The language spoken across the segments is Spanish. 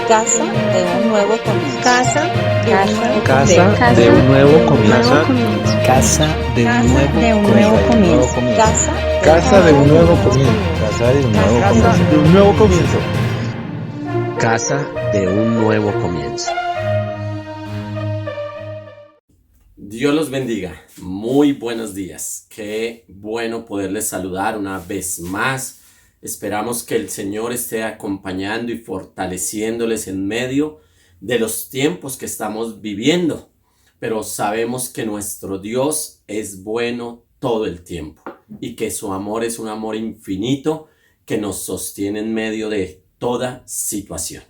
Casa de un nuevo comienzo. Casa de un nuevo comienzo. Casa de un nuevo comienzo. Casa de un nuevo comienzo. Casa de un nuevo comienzo. Casa de un nuevo comienzo. Dios los bendiga. Muy buenos días. Qué bueno poderles saludar una vez más. Esperamos que el Señor esté acompañando y fortaleciéndoles en medio de los tiempos que estamos viviendo. Pero sabemos que nuestro Dios es bueno todo el tiempo y que su amor es un amor infinito que nos sostiene en medio de toda situación.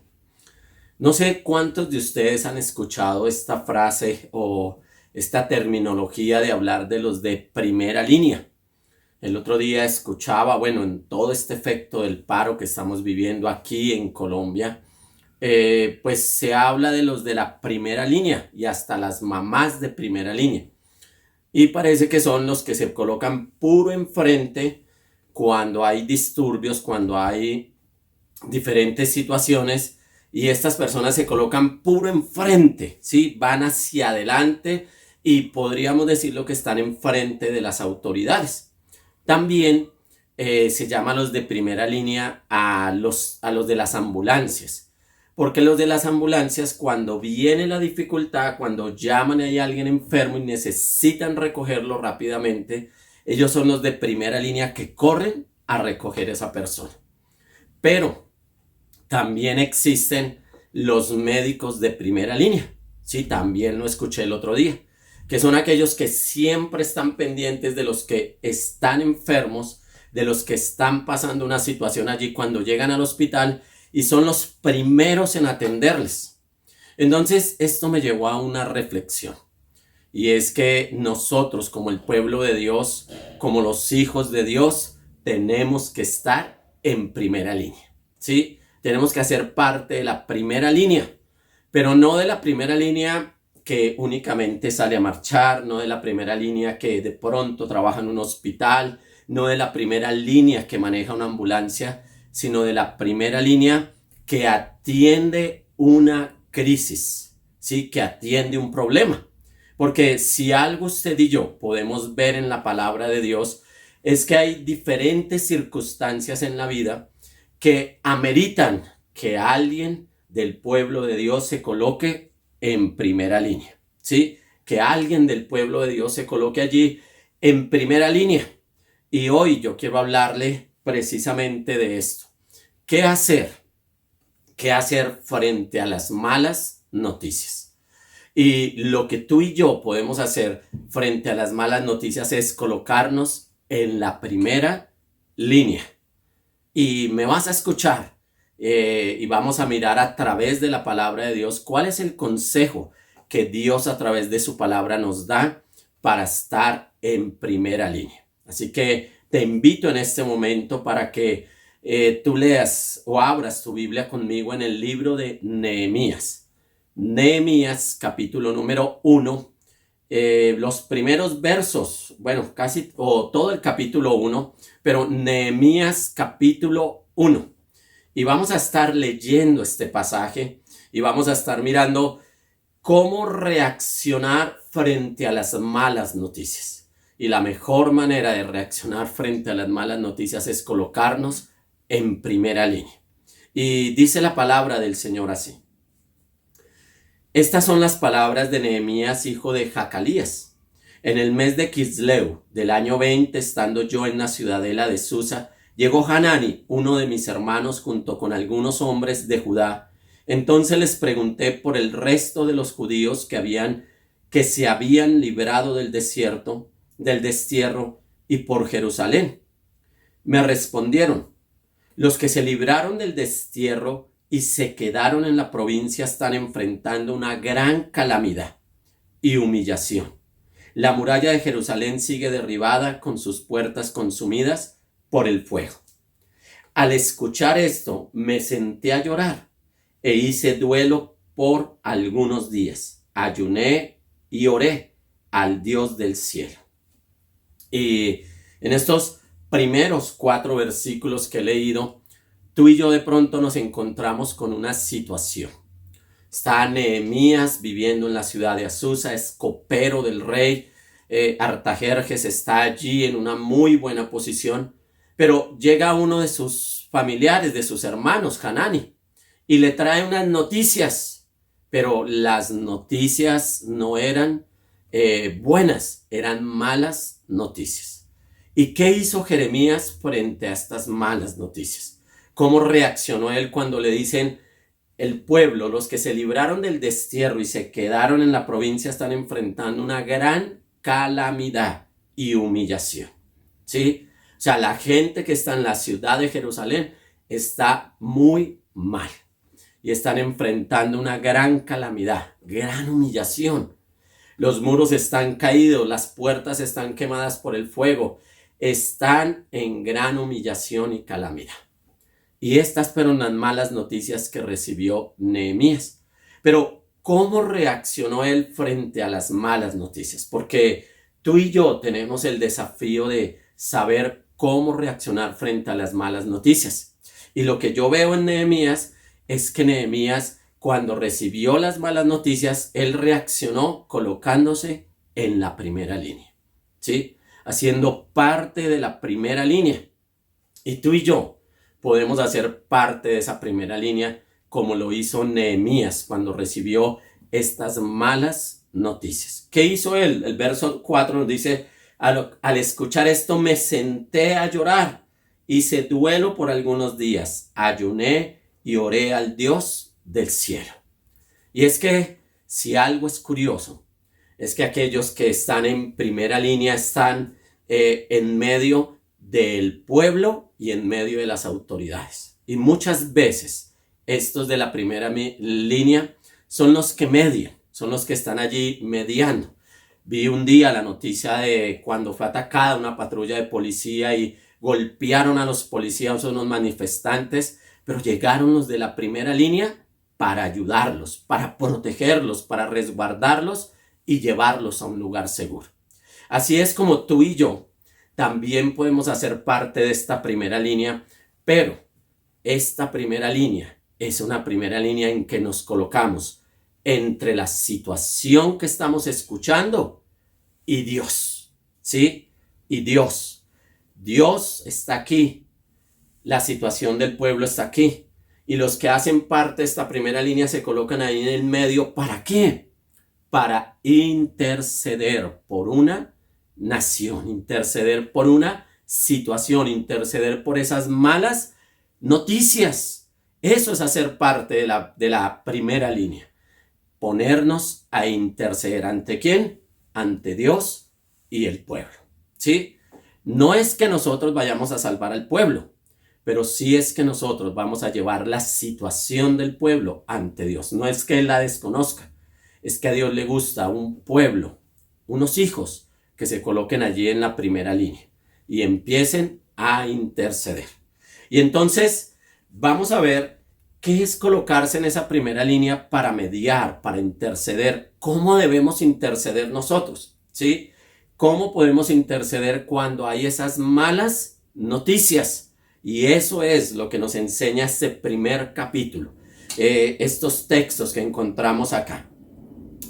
No sé cuántos de ustedes han escuchado esta frase o esta terminología de hablar de los de primera línea. El otro día escuchaba, en todo este efecto del paro que estamos viviendo aquí en Colombia, pues se habla de los de la primera línea y hasta las mamás de primera línea. Y parece que son los que se colocan puro enfrente cuando hay disturbios, cuando hay diferentes situaciones, y estas personas se colocan puro enfrente, ¿sí? Van hacia adelante y podríamos decirlo que están enfrente de las autoridades. También se llama a los de primera línea a los de las ambulancias, porque los de las ambulancias, cuando viene la dificultad, cuando llaman y hay alguien enfermo y necesitan recogerlo rápidamente, ellos son los de primera línea que corren a recoger a esa persona. Pero también existen los médicos de primera línea. Sí, también lo escuché el otro día, que son aquellos que siempre están pendientes de los que están enfermos, de los que están pasando una situación allí cuando llegan al hospital y son los primeros en atenderles. Entonces, esto me llevó a una reflexión, y es que nosotros, como el pueblo de Dios, como los hijos de Dios, tenemos que estar en primera línea, ¿sí? Tenemos que hacer parte de la primera línea, pero no de la primera línea que únicamente sale a marchar, no de la primera línea que de pronto trabaja en un hospital, no de la primera línea que maneja una ambulancia, sino de la primera línea que atiende una crisis, ¿sí? Que atiende un problema. Porque si algo usted y yo podemos ver en la palabra de Dios, es que hay diferentes circunstancias en la vida que ameritan que alguien del pueblo de Dios se coloque en primera línea, ¿sí? Que alguien del pueblo de Dios se coloque allí en primera línea. Y hoy yo quiero hablarle precisamente de esto. ¿Qué hacer? ¿Qué hacer frente a las malas noticias? Y lo que tú y yo podemos hacer frente a las malas noticias es colocarnos en la primera línea. Y me vas a escuchar y vamos a mirar a través de la palabra de Dios cuál es el consejo que Dios a través de su palabra nos da para estar en primera línea. Así que te invito en este momento para que tú leas o abras tu Biblia conmigo en el libro de Nehemías. Nehemías capítulo número 1. Los primeros versos, casi o todo el capítulo 1, pero Nehemías capítulo 1. Y vamos a estar leyendo este pasaje y vamos a estar mirando cómo reaccionar frente a las malas noticias. Y la mejor manera de reaccionar frente a las malas noticias es colocarnos en primera línea. Y dice la palabra del Señor así. Estas son las palabras de Nehemías, hijo de Jacalías. En el mes de Quisleu, del año 20, estando yo en la ciudadela de Susa, llegó Hanani, uno de mis hermanos, junto con algunos hombres de Judá. Entonces les pregunté por el resto de los judíos que se habían librado del destierro, y por Jerusalén. Me respondieron: los que se libraron del destierro y se quedaron en la provincia están enfrentando una gran calamidad y humillación. La muralla de Jerusalén sigue derribada, con sus puertas consumidas por el fuego. Al escuchar esto, me senté a llorar e hice duelo por algunos días. Ayuné y oré al Dios del cielo. Y en estos primeros 4 versículos que he leído, tú y yo de pronto nos encontramos con una situación. Está Nehemías viviendo en la ciudad de Azusa, es copero del rey. Artajerjes está allí en una muy buena posición, pero llega uno de sus familiares, de sus hermanos, Hanani, y le trae unas noticias, pero las noticias no eran buenas, eran malas noticias. ¿Y qué hizo Jeremías frente a estas malas noticias? ¿Cómo reaccionó él cuando le dicen: el pueblo, los que se libraron del destierro y se quedaron en la provincia, están enfrentando una gran calamidad y humillación? ¿Sí? O sea, la gente que está en la ciudad de Jerusalén está muy mal y están enfrentando una gran calamidad, gran humillación. Los muros están caídos, las puertas están quemadas por el fuego, están en gran humillación y calamidad. Y estas fueron las malas noticias que recibió Nehemías. Pero, ¿cómo reaccionó él frente a las malas noticias? Porque tú y yo tenemos el desafío de saber cómo reaccionar frente a las malas noticias. Y lo que yo veo en Nehemías es que Nehemías, cuando recibió las malas noticias, él reaccionó colocándose en la primera línea, ¿sí? Haciendo parte de la primera línea. Y tú y yo podemos hacer parte de esa primera línea, como lo hizo Nehemías cuando recibió estas malas noticias. ¿Qué hizo él? El verso 4 nos dice: al escuchar esto me senté a llorar, hice duelo por algunos días, ayuné y oré al Dios del cielo. Y es que si algo es curioso, es que aquellos que están en primera línea están en medio del pueblo y en medio de las autoridades. Y muchas veces estos de la primera línea son los que median, son los que están allí mediando. Vi un día la noticia de cuando fue atacada una patrulla de policía y golpearon a los policías, a unos manifestantes, pero llegaron los de la primera línea para ayudarlos, para protegerlos, para resguardarlos y llevarlos a un lugar seguro. Así es como tú y yo también podemos hacer parte de esta primera línea, pero esta primera línea es una primera línea en que nos colocamos entre la situación que estamos escuchando y Dios, ¿sí? Y Dios. Dios está aquí. La situación del pueblo está aquí. Y los que hacen parte de esta primera línea se colocan ahí en el medio. ¿Para qué? Para interceder por una nación, interceder por una situación, interceder por esas malas noticias. Eso es hacer parte de la primera línea. Ponernos a interceder. ¿Ante quién? Ante Dios y el pueblo, ¿sí? No es que nosotros vayamos a salvar al pueblo, pero sí es que nosotros vamos a llevar la situación del pueblo ante Dios. No es que Él la desconozca, es que a Dios le gusta un pueblo, unos hijos que se coloquen allí en la primera línea y empiecen a interceder. Y entonces vamos a ver qué es colocarse en esa primera línea para mediar, para interceder. ¿Cómo debemos interceder nosotros? ¿Sí? ¿Cómo podemos interceder cuando hay esas malas noticias? Y eso es lo que nos enseña este primer capítulo, estos textos que encontramos acá.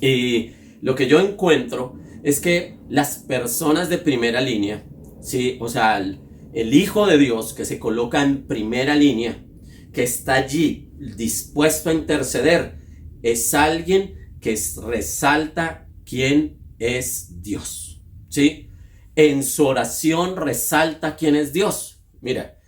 Y lo que yo encuentro es que las personas de primera línea, ¿sí? O sea, el Hijo de Dios que se coloca en primera línea, que está allí dispuesto a interceder, es alguien que resalta quién es Dios, ¿sí? En su oración resalta quién es Dios. Mira,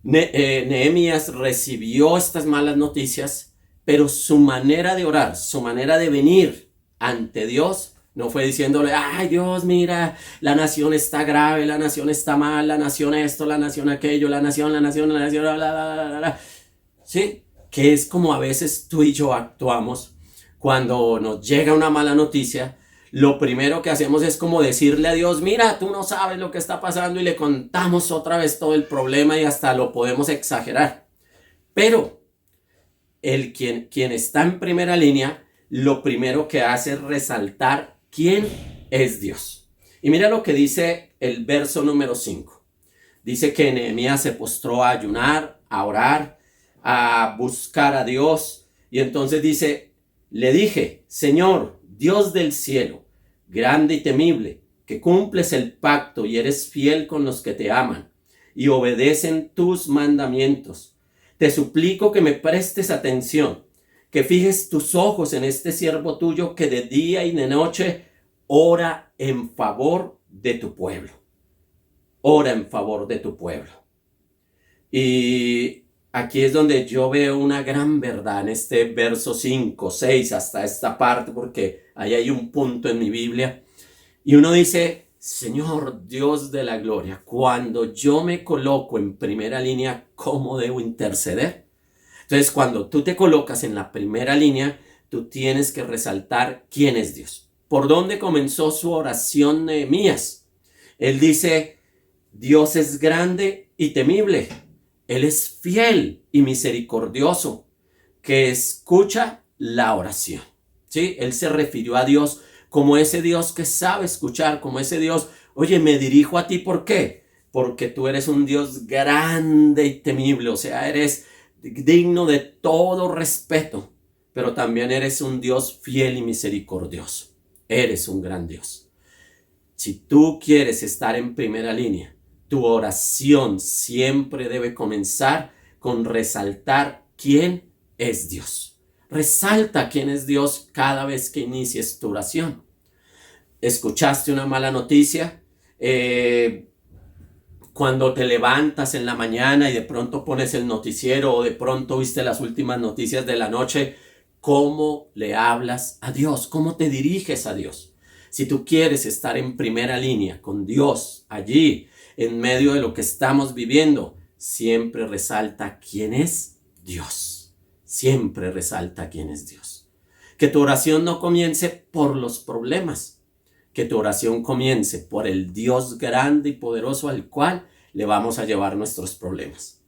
Nehemías recibió estas malas noticias, pero su manera de orar, su manera de venir ante Dios, no fue diciéndole: ay Dios, mira, la nación está grave, la nación está mal, la nación esto, la nación aquello, la nación, bla, bla, bla, bla. ¿Sí? Que es como a veces tú y yo actuamos cuando nos llega una mala noticia. Lo primero que hacemos es como decirle a Dios: mira, tú no sabes lo que está pasando, y le contamos otra vez todo el problema y hasta lo podemos exagerar. Pero quien está en primera línea, lo primero que hace es resaltar quién es Dios. Y mira lo que dice el verso número 5. Dice que Nehemías se postró a ayunar, a orar, a buscar a Dios. Y entonces dice, le dije, Señor, Dios del cielo, grande y temible, que cumples el pacto y eres fiel con los que te aman y obedecen tus mandamientos. Te suplico que me prestes atención, que fijes tus ojos en este siervo tuyo que de día y de noche ora en favor de tu pueblo. Ora en favor de tu pueblo. Y aquí es donde yo veo una gran verdad en este verso 5, 6, hasta esta parte, porque ahí hay un punto en mi Biblia. Y uno dice, Señor Dios de la gloria, cuando yo me coloco en primera línea, ¿cómo debo interceder? Entonces, cuando tú te colocas en la primera línea, tú tienes que resaltar quién es Dios. ¿Por dónde comenzó su oración Nehemías? Él dice, Dios es grande y temible. Él es fiel y misericordioso, que escucha la oración. ¿Sí? Él se refirió a Dios como ese Dios que sabe escuchar, como ese Dios, oye, me dirijo a ti, ¿por qué? Porque tú eres un Dios grande y temible, o sea, eres digno de todo respeto, pero también eres un Dios fiel y misericordioso. Eres un gran Dios. Si tú quieres estar en primera línea, tu oración siempre debe comenzar con resaltar quién es Dios. Resalta quién es Dios cada vez que inicies tu oración. ¿Escuchaste una mala noticia? Cuando te levantas en la mañana y de pronto pones el noticiero o de pronto viste las últimas noticias de la noche, ¿cómo le hablas a Dios? ¿Cómo te diriges a Dios? Si tú quieres estar en primera línea con Dios allí, en medio de lo que estamos viviendo, siempre resalta quién es Dios. Siempre resalta quién es Dios. Que tu oración no comience por los problemas. Que tu oración comience por el Dios grande y poderoso al cual le vamos a llevar nuestros problemas.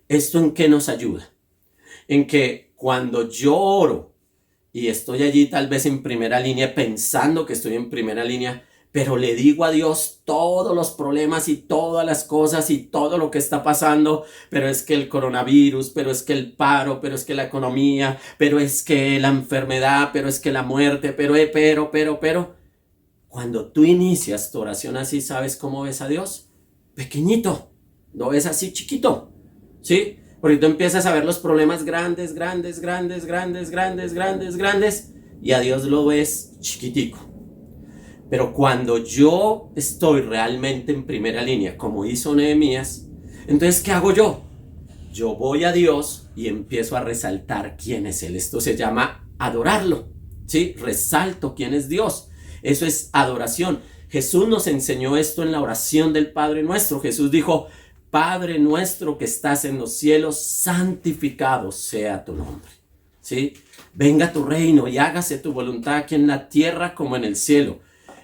¿Esto en qué nos ayuda? En que cuando yo oro y estoy allí tal vez en primera línea, pensando que estoy en primera línea, pero le digo a Dios todos los problemas y todas las cosas y todo lo que está pasando, pero es que el coronavirus, pero es que el paro, pero es que la economía, pero es que la enfermedad, pero es que la muerte, pero. Cuando tú inicias tu oración así, ¿sabes cómo ves a Dios? Pequeñito, no ves así chiquito, ¿sí? Porque tú empiezas a ver los problemas grandes, y a Dios lo ves chiquitico. Pero cuando yo estoy realmente en primera línea, como hizo Nehemías, entonces, ¿qué hago yo? Yo voy a Dios y empiezo a resaltar quién es Él. Esto se llama adorarlo, ¿sí? Resalto quién es Dios. Eso es adoración. Jesús nos enseñó esto en la oración del Padre Nuestro. Jesús dijo, Padre nuestro que estás en los cielos, santificado sea tu nombre, ¿sí? Venga tu reino y hágase tu voluntad aquí en la tierra como en el cielo.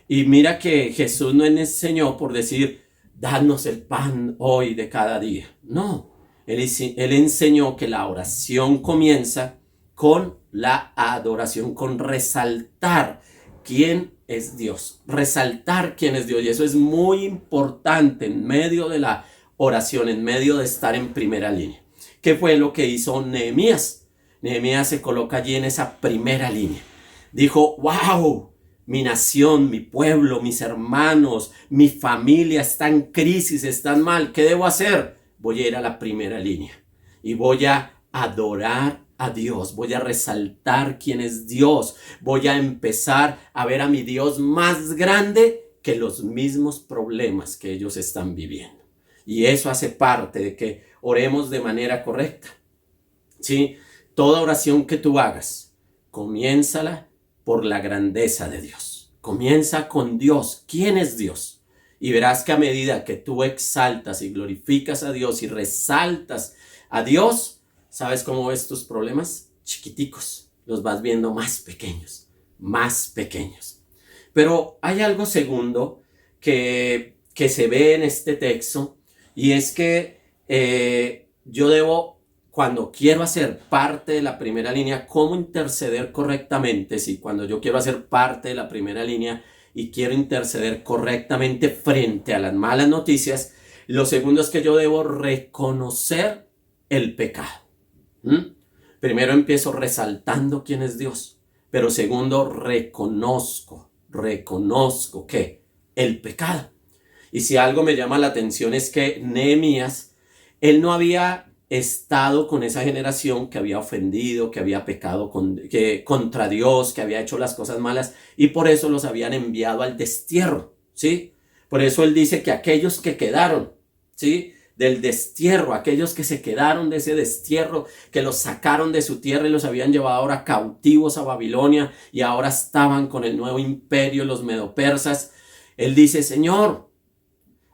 Y mira que Jesús no enseñó por decir, danos el pan hoy de cada día. No, Él enseñó que la oración comienza con la adoración, con resaltar quién es Dios. Resaltar quién es Dios. Y eso es muy importante en medio de la oración, en medio de estar en primera línea. ¿Qué fue lo que hizo Nehemías? Nehemías se coloca allí en esa primera línea. Dijo, wow. Mi nación, mi pueblo, mis hermanos, mi familia está en crisis, están mal. ¿Qué debo hacer? Voy a ir a la primera línea y voy a adorar a Dios. Voy a resaltar quién es Dios. Voy a empezar a ver a mi Dios más grande que los mismos problemas que ellos están viviendo. Y eso hace parte de que oremos de manera correcta. ¿Sí? Toda oración que tú hagas, comiénzala por la grandeza de Dios. Comienza con Dios. ¿Quién es Dios? Y verás que a medida que tú exaltas y glorificas a Dios y resaltas a Dios, ¿sabes cómo ves tus problemas? Chiquiticos. Los vas viendo más pequeños. Más pequeños. Pero hay algo segundo que se ve en este texto, y es que yo debo, cuando quiero hacer parte de la primera línea, ¿cómo interceder correctamente? Sí, cuando yo quiero hacer parte de la primera línea y quiero interceder correctamente frente a las malas noticias, lo segundo es que yo debo reconocer el pecado. Primero empiezo resaltando quién es Dios, pero segundo reconozco que el pecado. Y si algo me llama la atención es que Nehemías, él no había estado con esa generación que había ofendido, que había pecado contra Dios, que había hecho las cosas malas, y por eso los habían enviado al destierro, ¿sí? Por eso él dice que aquellos que quedaron, ¿sí?, del destierro, aquellos que se quedaron de ese destierro, que los sacaron de su tierra y los habían llevado ahora cautivos a Babilonia y ahora estaban con el nuevo imperio, los medopersas. Él dice, Señor,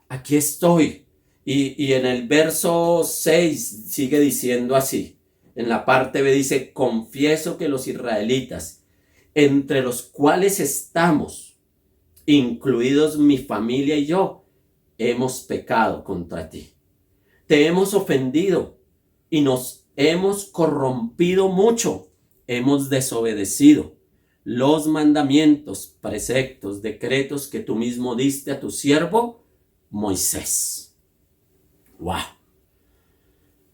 aquí estoy. Y en el verso 6 sigue diciendo así. En la parte B dice, confieso que los israelitas, entre los cuales estamos, incluidos mi familia y yo, hemos pecado contra ti. Te hemos ofendido y nos hemos corrompido mucho. Hemos desobedecido los mandamientos, preceptos, decretos que tú mismo diste a tu siervo Moisés. ¡Wow!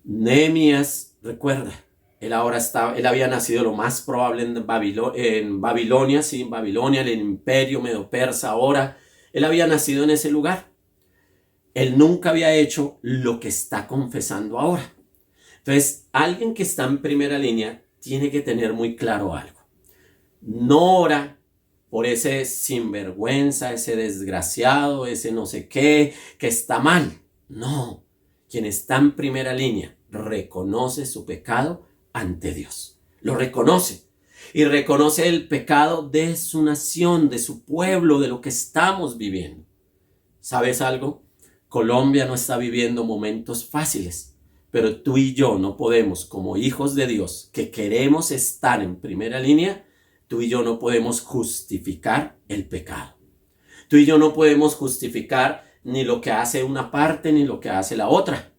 Nehemías, recuerda, él había nacido lo más probable en Babilonia, sí, en Babilonia, el imperio medo-persa ahora. Él había nacido en ese lugar. Él nunca había hecho lo que está confesando ahora. Entonces, alguien que está en primera línea tiene que tener muy claro algo. No ora por ese sinvergüenza, ese desgraciado, ese no sé qué, que está mal. No. Quien está en primera línea reconoce su pecado ante Dios. Lo reconoce. Y reconoce el pecado de su nación, de su pueblo, de lo que estamos viviendo. ¿Sabes algo? Colombia no está viviendo momentos fáciles, pero tú y yo no podemos, como hijos de Dios, que queremos estar en primera línea, tú y yo no podemos justificar el pecado. Tú y yo no podemos justificar ni lo que hace una parte ni lo que hace la otra.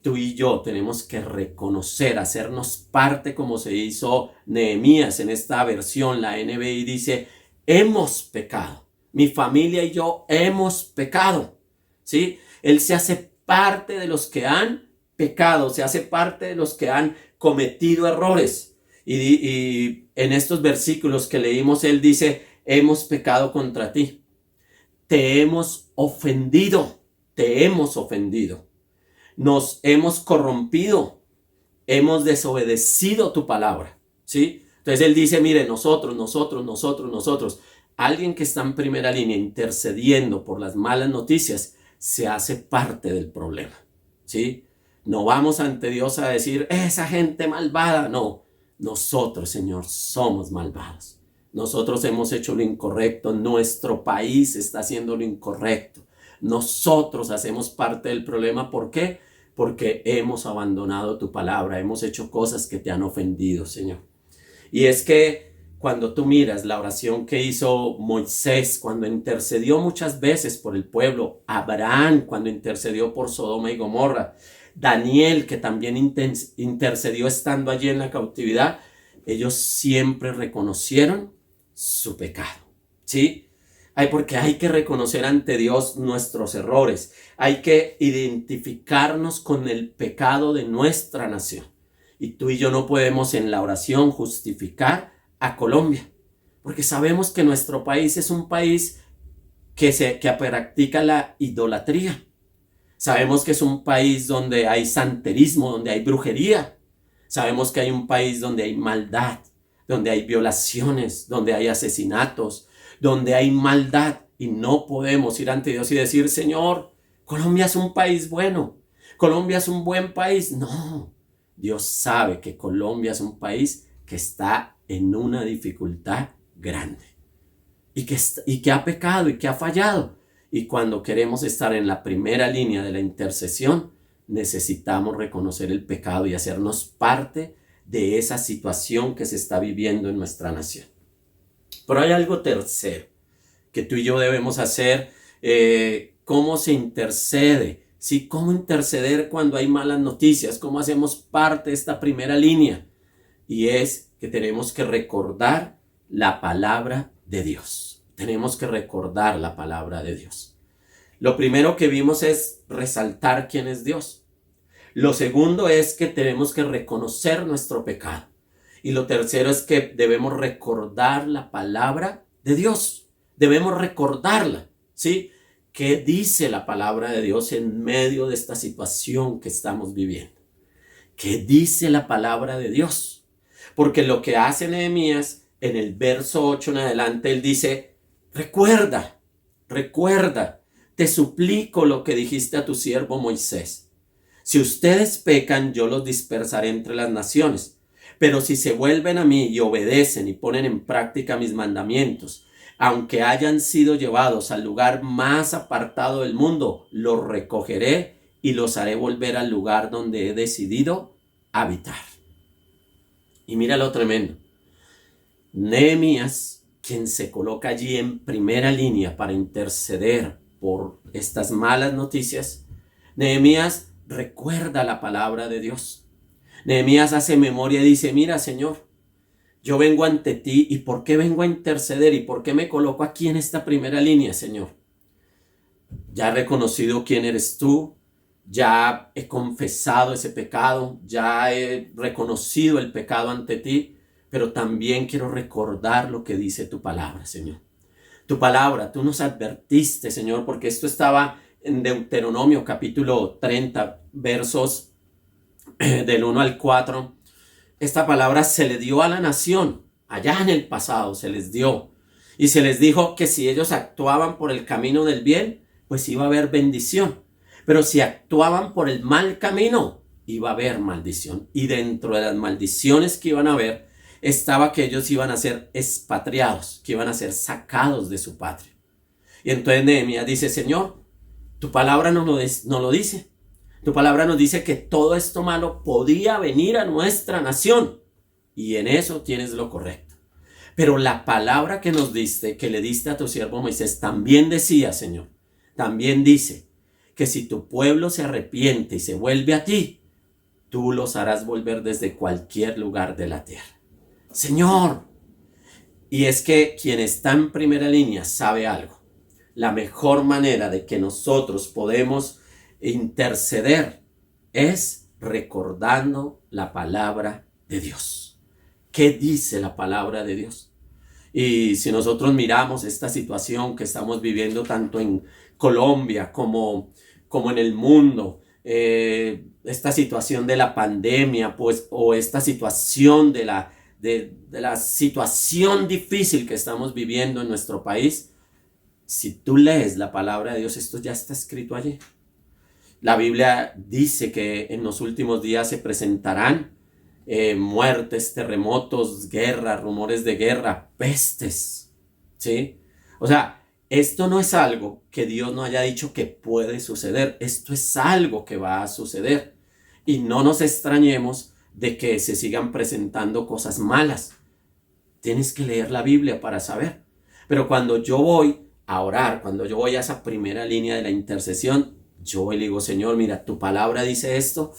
Tú y yo tenemos que reconocer, hacernos parte como se hizo Nehemías en esta versión. La NBI dice, hemos pecado. Mi familia y yo hemos pecado. ¿Sí? Él se hace parte de los que han pecado, se hace parte de los que han cometido errores. Y en estos versículos que leímos, él dice, hemos pecado contra ti. Te hemos ofendido, nos hemos corrompido, hemos desobedecido tu palabra, ¿sí? Entonces él dice, mire, nosotros, alguien que está en primera línea intercediendo por las malas noticias, se hace parte del problema, ¿sí? No vamos ante Dios a decir, esa gente malvada, no. Nosotros, Señor, somos malvados. Nosotros hemos hecho lo incorrecto, nuestro país está haciendo lo incorrecto. Nosotros hacemos parte del problema, ¿por qué? Porque hemos abandonado tu palabra, hemos hecho cosas que te han ofendido, Señor. Y es que cuando tú miras la oración que hizo Moisés, cuando intercedió muchas veces por el pueblo, Abraham cuando intercedió por Sodoma y Gomorra, Daniel que también intercedió estando allí en la cautividad, ellos siempre reconocieron su pecado, ¿sí? Porque hay que reconocer ante Dios nuestros errores, hay que identificarnos con el pecado de nuestra nación. Y tú y yo no podemos en la oración justificar a Colombia, porque sabemos que nuestro país es un país que practica la idolatría. Sabemos que es un país donde hay santerismo, donde hay brujería. Sabemos que hay un país donde hay maldad, donde hay violaciones, donde hay asesinatos, donde hay maldad. Y no podemos ir ante Dios y decir, Señor, Colombia es un país bueno, Colombia es un buen país. No, Dios sabe que Colombia es un país que está en una dificultad grande y que ha pecado y que ha fallado. Y cuando queremos estar en la primera línea de la intercesión, necesitamos reconocer el pecado y hacernos parte de esa situación que se está viviendo en nuestra nación. Pero hay algo tercero que tú y yo debemos hacer. ¿Cómo se intercede? ¿Sí? ¿Cómo interceder cuando hay malas noticias? ¿Cómo hacemos parte de esta primera línea? Y es que tenemos que recordar la palabra de Dios. Tenemos que recordar la palabra de Dios. Lo primero que vimos es resaltar quién es Dios. Lo segundo es que tenemos que reconocer nuestro pecado. Y lo tercero es que debemos recordar la palabra de Dios. Debemos recordarla, ¿sí? ¿Qué dice la palabra de Dios en medio de esta situación que estamos viviendo? ¿Qué dice la palabra de Dios? Porque lo que hace Nehemías en el verso 8 en adelante, él dice, recuerda, te suplico lo que dijiste a tu siervo Moisés. Si ustedes pecan, yo los dispersaré entre las naciones. Pero si se vuelven a mí y obedecen y ponen en práctica mis mandamientos, aunque hayan sido llevados al lugar más apartado del mundo, los recogeré y los haré volver al lugar donde he decidido habitar. Y mira lo tremendo. Nehemías, quien se coloca allí en primera línea para interceder por estas malas noticias, Nehemías recuerda la palabra de Dios. Nehemías hace memoria y dice, mira, Señor, yo vengo ante ti. ¿Y por qué vengo a interceder? ¿Y por qué me coloco aquí en esta primera línea, Señor? Ya he reconocido quién eres tú. Ya he confesado ese pecado. Ya he reconocido el pecado ante ti. Pero también quiero recordar lo que dice tu palabra, Señor. Tu palabra, tú nos advertiste, Señor, porque esto estaba en Deuteronomio capítulo 30, versos del 1 al 4. Esta palabra se le dio a la nación, allá en el pasado se les dio. Y se les dijo que si ellos actuaban por el camino del bien, pues iba a haber bendición. Pero si actuaban por el mal camino, iba a haber maldición. Y dentro de las maldiciones que iban a haber, estaba que ellos iban a ser expatriados, que iban a ser sacados de su patria. Y entonces Nehemías dice, Señor, tu palabra no lo dice. Tu palabra nos dice que todo esto malo podía venir a nuestra nación. Y en eso tienes lo correcto. Pero la palabra que nos diste, que le diste a tu siervo Moisés, también decía, Señor, también dice que si tu pueblo se arrepiente y se vuelve a ti, tú los harás volver desde cualquier lugar de la tierra. Señor, y es que quien está en primera línea sabe algo. La mejor manera de que nosotros podemos interceder es recordando la palabra de Dios. ¿Qué dice la palabra de Dios? Y si nosotros miramos esta situación que estamos viviendo tanto en Colombia como en el mundo, esta situación de la pandemia, pues, o esta situación de la situación difícil que estamos viviendo en nuestro país, si tú lees la palabra de Dios, esto ya está escrito allí. La Biblia dice que en los últimos días se presentarán muertes, terremotos, guerras, rumores de guerra, pestes, ¿sí? O sea, esto no es algo que Dios no haya dicho que puede suceder. Esto es algo que va a suceder. Y no nos extrañemos de que se sigan presentando cosas malas. Tienes que leer la Biblia para saber. Pero cuando yo voy a orar, cuando yo voy a esa primera línea de la intercesión, yo le digo, Señor, mira, tu palabra dice esto,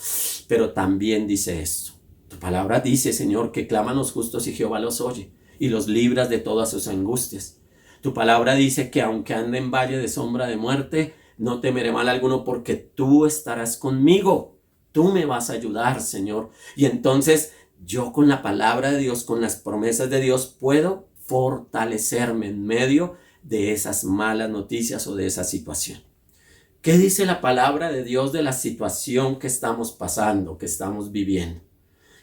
pero también dice esto. Tu palabra dice, Señor, que claman los justos y Jehová los oye y los libras de todas sus angustias. Tu palabra dice que aunque ande en valle de sombra de muerte, no temeré mal alguno porque tú estarás conmigo. Tú me vas a ayudar, Señor. Y entonces yo con la palabra de Dios, con las promesas de Dios, puedo fortalecerme en medio de esas malas noticias o de esa situación. ¿Qué dice la palabra de Dios de la situación que estamos pasando, que estamos viviendo?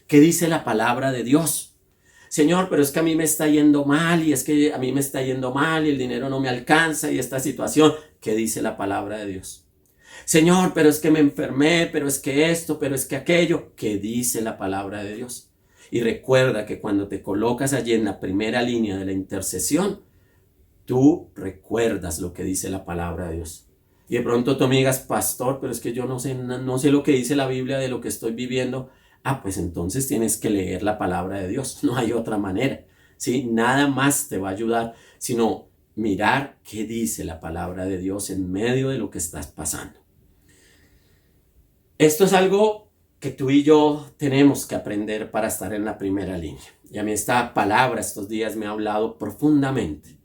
¿Qué dice la palabra de Dios? Señor, pero es que a mí me está yendo mal y es que a mí me está yendo mal y el dinero no me alcanza y esta situación. ¿Qué dice la palabra de Dios? Señor, pero es que me enfermé, pero es que esto, pero es que aquello. ¿Qué dice la palabra de Dios? Y recuerda que cuando te colocas allí en la primera línea de la intercesión, tú recuerdas lo que dice la palabra de Dios. Y de pronto tú me digas, pastor, pero es que yo no sé lo que dice la Biblia de lo que estoy viviendo. Pues entonces tienes que leer la palabra de Dios. No hay otra manera, ¿sí? Nada más te va a ayudar, sino mirar qué dice la palabra de Dios en medio de lo que estás pasando. Esto es algo que tú y yo tenemos que aprender para estar en la primera línea. Y a mí esta palabra estos días me ha hablado profundamente.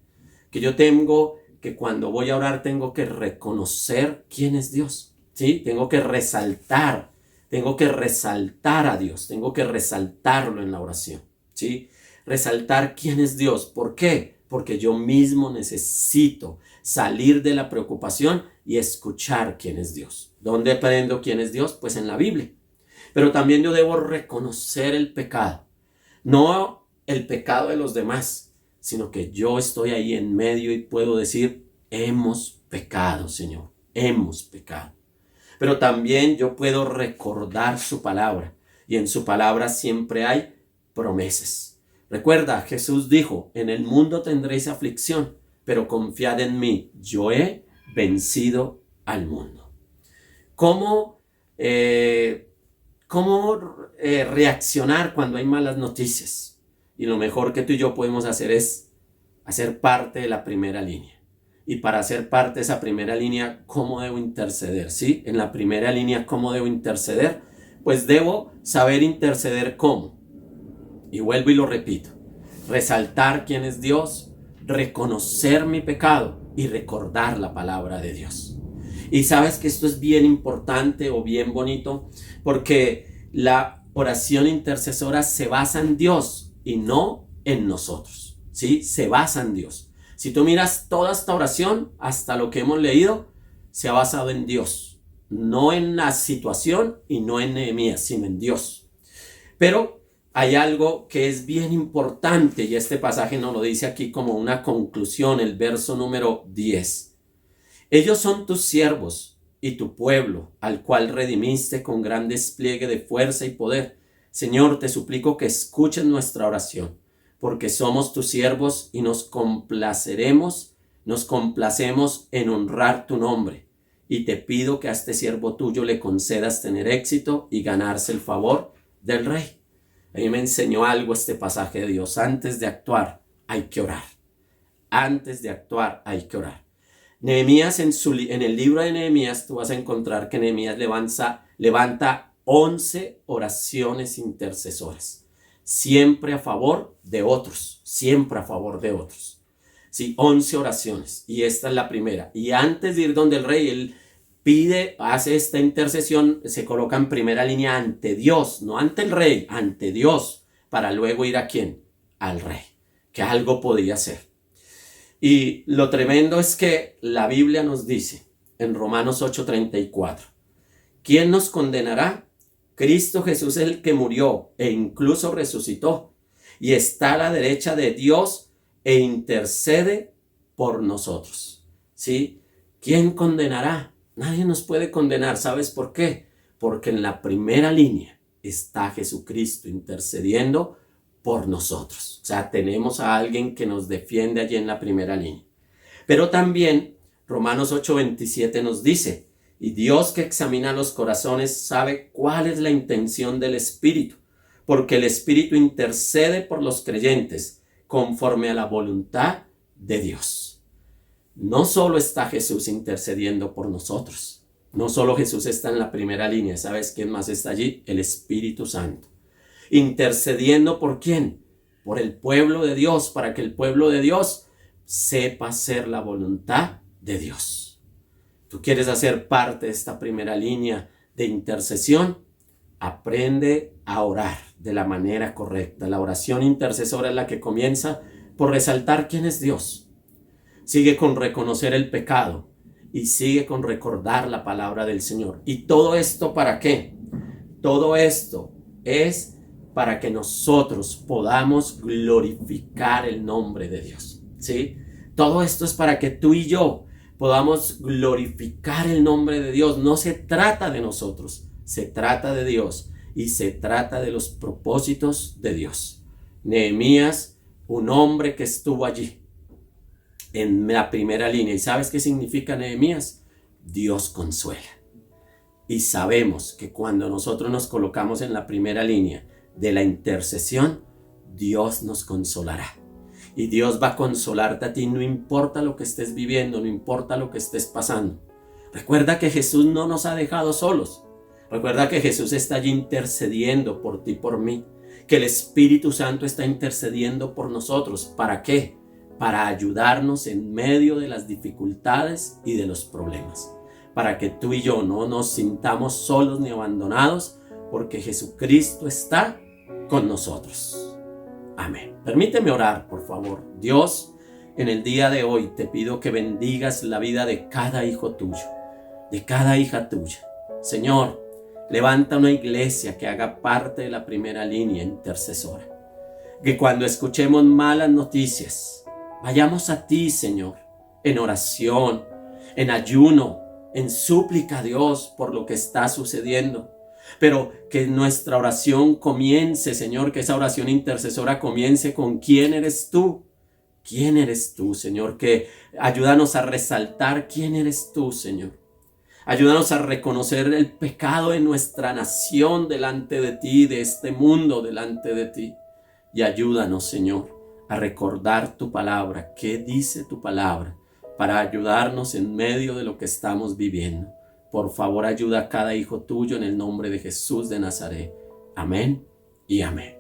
Que yo tengo que cuando voy a orar tengo que reconocer quién es Dios, ¿sí? Tengo que resaltar Tengo que resaltar a Dios, tengo que resaltarlo en la oración, ¿sí? Resaltar quién es Dios. ¿Por qué? Porque yo mismo necesito salir de la preocupación y escuchar quién es Dios. ¿Dónde aprendo quién es Dios? Pues en la Biblia. Pero también yo debo reconocer el pecado. No el pecado de los demás, sino que yo estoy ahí en medio y puedo decir, hemos pecado, Señor, hemos pecado. Pero también yo puedo recordar su palabra, y en su palabra siempre hay promesas. Recuerda, Jesús dijo, en el mundo tendréis aflicción, pero confiad en mí, yo he vencido al mundo. ¿Cómo reaccionar cuando hay malas noticias? Y lo mejor que tú y yo podemos hacer es hacer parte de la primera línea. Y para hacer parte de esa primera línea, ¿cómo debo interceder? ¿Sí? En la primera línea, ¿cómo debo interceder? Pues debo saber interceder cómo. Y vuelvo y lo repito. Resaltar quién es Dios, reconocer mi pecado y recordar la palabra de Dios. Y sabes que esto es bien importante o bien bonito, porque la oración intercesora se basa en Dios y no en nosotros, ¿sí? Se basa en Dios. Si tú miras toda esta oración, hasta lo que hemos leído, se ha basado en Dios, no en la situación y no en Nehemías, sino en Dios. Pero hay algo que es bien importante y este pasaje nos lo dice aquí como una conclusión, el verso número 10. Ellos son tus siervos y tu pueblo, al cual redimiste con gran despliegue de fuerza y poder. Señor, te suplico que escuches nuestra oración, porque somos tus siervos y nos complacemos en honrar tu nombre. Y te pido que a este siervo tuyo le concedas tener éxito y ganarse el favor del rey. A mí me enseñó algo este pasaje de Dios. Antes de actuar hay que orar. Antes de actuar hay que orar. Nehemías, en el libro de Nehemías, tú vas a encontrar que Nehemías levanta 11 oraciones intercesoras. Siempre a favor de otros, siempre a favor de otros. Sí, 11 oraciones y esta es la primera. Y antes de ir donde el rey, él hace esta intercesión, se coloca en primera línea ante Dios, no ante el rey, ante Dios, para luego ir ¿a quién? Al rey, que algo podía hacer. Y lo tremendo es que la Biblia nos dice en Romanos 8:34, ¿quién nos condenará? Cristo Jesús es el que murió e incluso resucitó y está a la derecha de Dios e intercede por nosotros. ¿Sí? ¿Quién condenará? Nadie nos puede condenar. ¿Sabes por qué? Porque en la primera línea está Jesucristo intercediendo por nosotros. O sea, tenemos a alguien que nos defiende allí en la primera línea. Pero también Romanos 8:27 nos dice, y Dios que examina los corazones sabe cuál es la intención del Espíritu, porque el Espíritu intercede por los creyentes conforme a la voluntad de Dios. No solo está Jesús intercediendo por nosotros, no solo Jesús está en la primera línea, ¿sabes quién más está allí? El Espíritu Santo. ¿Intercediendo por quién? Por el pueblo de Dios, para que el pueblo de Dios sepa hacer la voluntad de Dios. ¿Tú quieres hacer parte de esta primera línea de intercesión? Aprende a orar de la manera correcta. La oración intercesora es la que comienza por resaltar quién es Dios. Sigue con reconocer el pecado y sigue con recordar la palabra del Señor. ¿Y todo esto para qué? Todo esto es para que nosotros podamos glorificar el nombre de Dios. ¿Sí? Todo esto es para que tú y yo podamos glorificar el nombre de Dios. No se trata de nosotros, se trata de Dios y se trata de los propósitos de Dios. Nehemías, un hombre que estuvo allí en la primera línea. ¿Y sabes qué significa Nehemías? Dios consuela. Y sabemos que cuando nosotros nos colocamos en la primera línea de la intercesión, Dios nos consolará. Y Dios va a consolarte a ti, no importa lo que estés viviendo, no importa lo que estés pasando. Recuerda que Jesús no nos ha dejado solos. Recuerda que Jesús está allí intercediendo por ti y por mí. Que el Espíritu Santo está intercediendo por nosotros. ¿Para qué? Para ayudarnos en medio de las dificultades y de los problemas. para que tú y yo no nos sintamos solos ni abandonados, porque Jesucristo está con nosotros. Amén. Permíteme orar, por favor. Dios, en el día de hoy te pido que bendigas la vida de cada hijo tuyo, de cada hija tuya. Señor, levanta una iglesia que haga parte de la primera línea intercesora. Que cuando escuchemos malas noticias, vayamos a ti, Señor, en oración, en ayuno, en súplica a Dios por lo que está sucediendo. Pero que nuestra oración comience, Señor, que esa oración intercesora comience con ¿quién eres tú? ¿Quién eres tú, Señor? Que ayúdanos a resaltar quién eres tú, Señor. Ayúdanos a reconocer el pecado de nuestra nación delante de ti, de este mundo delante de ti. Y ayúdanos, Señor, a recordar tu palabra. ¿Qué dice tu palabra? Para ayudarnos en medio de lo que estamos viviendo. Por favor, ayuda a cada hijo tuyo en el nombre de Jesús de Nazaret. Amén y amén.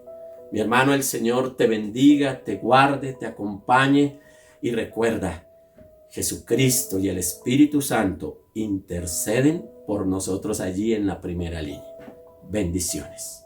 Mi hermano, el Señor te bendiga, te guarde, te acompañe y recuerda, Jesucristo y el Espíritu Santo interceden por nosotros allí en la primera línea. Bendiciones.